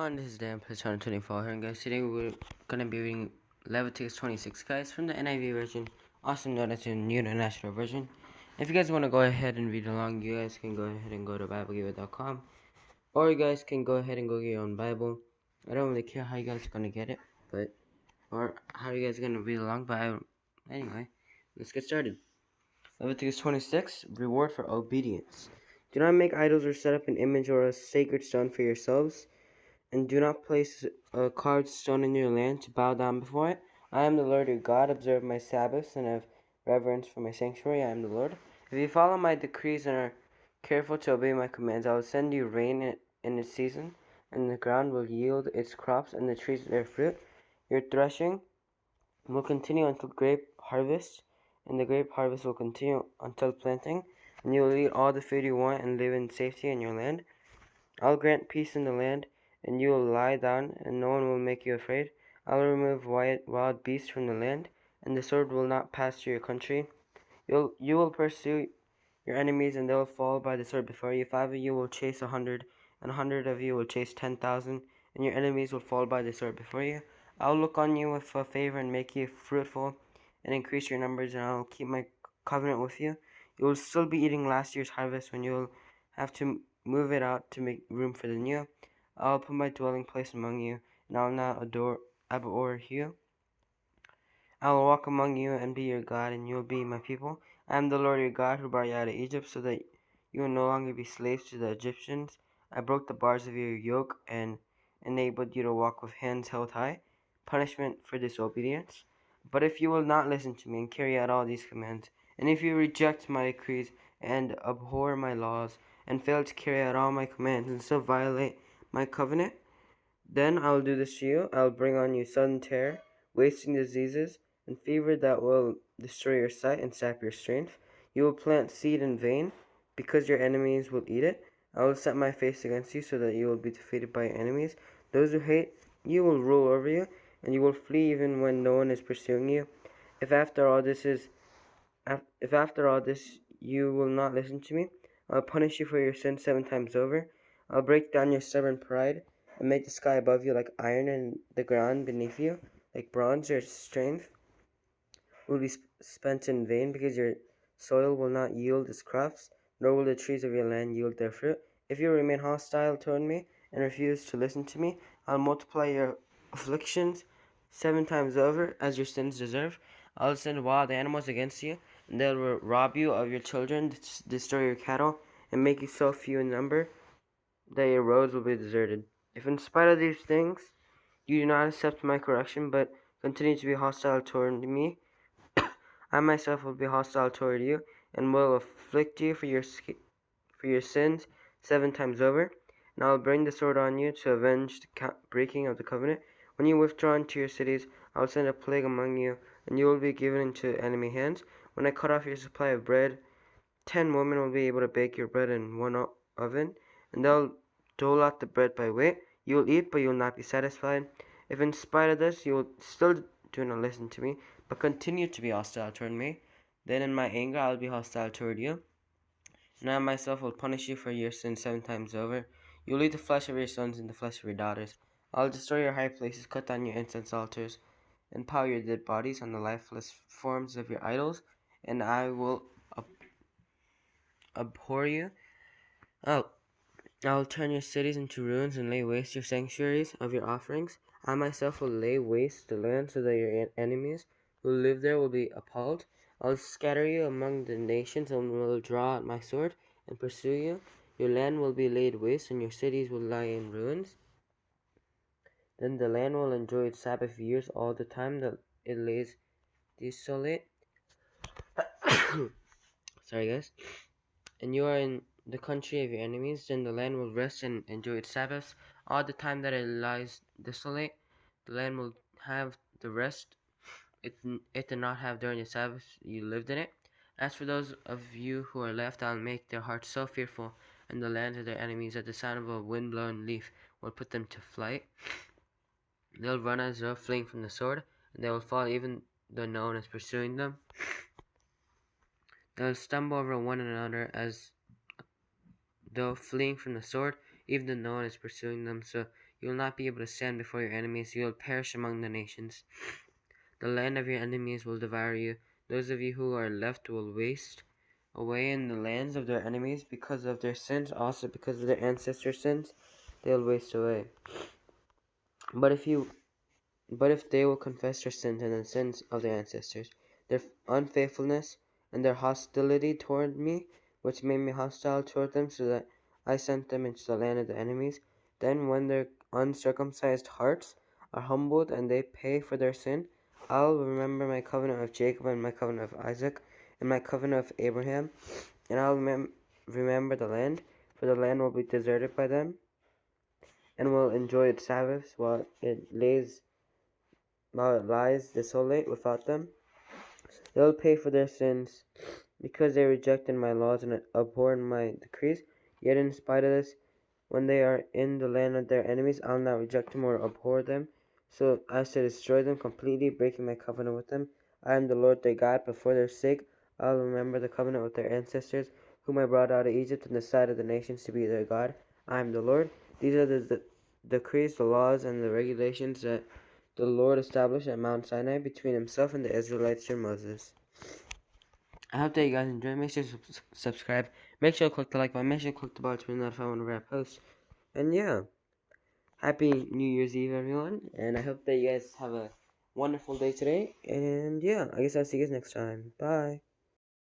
everyone, this is Dan, Plus 124 here, and guys, today we're going to be reading Leviticus 26, guys, from the NIV version, also known as the New International Version. If you guys want to go ahead and read along, you guys can go ahead and go to BibleGiver.com, or you guys can go ahead and go get your own Bible. I don't really care how you guys are going to get it, or how you guys are going to read along, anyway, let's get started. Leviticus 26, Reward for Obedience. Do not make idols or set up an image or a sacred stone for yourselves, and do not place a carved stone in your land to bow down before it. I am the Lord your God. Observe my Sabbaths and have reverence for my sanctuary. I am the Lord. If you follow my decrees and are careful to obey my commands, I will send you rain in its season, and the ground will yield its crops and the trees their fruit. Your threshing will continue until grape harvest, and the grape harvest will continue until planting, and you will eat all the food you want and live in safety in your land. I'll grant peace in the land, and you will lie down, and no one will make you afraid. I'll remove wild beasts from the land, and the sword will not pass through your country. You will pursue your enemies, and they will fall by the sword before you. 5 of you will chase 100, and 100 of you will chase 10,000, and your enemies will fall by the sword before you. I'll look on you with favor and make you fruitful, and increase your numbers, and I'll keep my covenant with you. You will still be eating last year's harvest when you will have to move it out to make room for the new. I will put my dwelling place among you, and I will not abhor you. I will walk among you and be your God, and you will be my people. I am the Lord your God who brought you out of Egypt, so that you will no longer be slaves to the Egyptians. I broke the bars of your yoke and enabled you to walk with hands held high, punishment for disobedience. But if you will not listen to me and carry out all these commands, and if you reject my decrees and abhor my laws, and fail to carry out all my commands, and still violate my covenant, then I will do this to you. I will bring on you sudden terror, wasting diseases, and fever that will destroy your sight and sap your strength. You will plant seed in vain, because your enemies will eat it. I will set my face against you, so that you will be defeated by your enemies. Those who hate you will rule over you, and you will flee even when no one is pursuing you. If after all this you will not listen to me, I'll punish you for your sins 7 times over. I'll break down your stubborn pride and make the sky above you like iron and the ground beneath you like bronze. Your strength will be spent in vain, because your soil will not yield its crops, nor will the trees of your land yield their fruit. If you remain hostile toward me and refuse to listen to me, I'll multiply your afflictions 7 times over, as your sins deserve. I'll send wild animals against you, and they will rob you of your children, destroy your cattle, and make you so few in number that your roads will be deserted. If in spite of these things you do not accept my correction, but continue to be hostile toward me, I myself will be hostile toward you, and will afflict you for your sins 7 times over. And I will bring the sword on you to avenge the breaking of the covenant. When you withdraw into your cities, I will send a plague among you, and you will be given into enemy hands. When I cut off your supply of bread, 10 women will be able to bake your bread in one oven, and they'll dole out the bread by weight. You will eat, but you will not be satisfied. If in spite of this you will still do not listen to me, but continue to be hostile toward me, then in my anger I will be hostile toward you, and I myself will punish you for your sins 7 times over. You will eat the flesh of your sons and the flesh of your daughters. I will destroy your high places, cut down your incense altars, and pile your dead bodies on the lifeless forms of your idols, and I will abhor you. I'll turn your cities into ruins and lay waste your sanctuaries of your offerings. I myself will lay waste the land, so that your enemies who live there will be appalled. I'll scatter you among the nations, and will draw out my sword and pursue you. Your land will be laid waste, and your cities will lie in ruins. Then the land will enjoy its Sabbath years all the time that it lays desolate. Sorry, guys. And you are in the country of your enemies, then the land will rest and enjoy its Sabbaths. All the time that it lies desolate, the land will have the rest it did not have during the Sabbath you lived in it. As for those of you who are left, I'll make their hearts so fearful in the lands of their enemies that the sound of a wind-blown leaf will put them to flight. They'll run as though fleeing from the sword, and they will fall even though no one is pursuing them. They'll stumble over one another as though fleeing from the sword, even though no one is pursuing them. So You will not be able to stand before your enemies. You will perish among the nations. The land of your enemies will devour you. Those of you who are left will waste away in the lands of their enemies because of their sins, also because of their ancestors' sins. They will waste away. But if they will confess their sins and the sins of their ancestors, their unfaithfulness and their hostility toward me, which made me hostile toward them, so that I sent them into the land of the enemies, then when their uncircumcised hearts are humbled and they pay for their sin, I'll remember my covenant of Jacob and my covenant of Isaac and my covenant of Abraham, and I'll remember the land, for the land will be deserted by them, and will enjoy its Sabbaths while it lies desolate without them. They will pay for their sins, because they rejected my laws and abhorred my decrees. Yet in spite of this, when they are in the land of their enemies, I'll not reject them or abhor them, so as to destroy them completely, breaking my covenant with them. I am the Lord their God, but for their sake I'll remember the covenant with their ancestors, whom I brought out of Egypt in the sight of the nations to be their God. I am the Lord. These are the decrees, the laws, and the regulations that the Lord established at Mount Sinai between himself and the Israelites through Moses. I hope that you guys enjoyed. Make sure to subscribe. Make sure to click the like button. Make sure to click the bell to be notified whenever I post. And yeah, happy New Year's Eve, everyone. And I hope that you guys have a wonderful day today. And yeah, I guess I'll see you guys next time. Bye.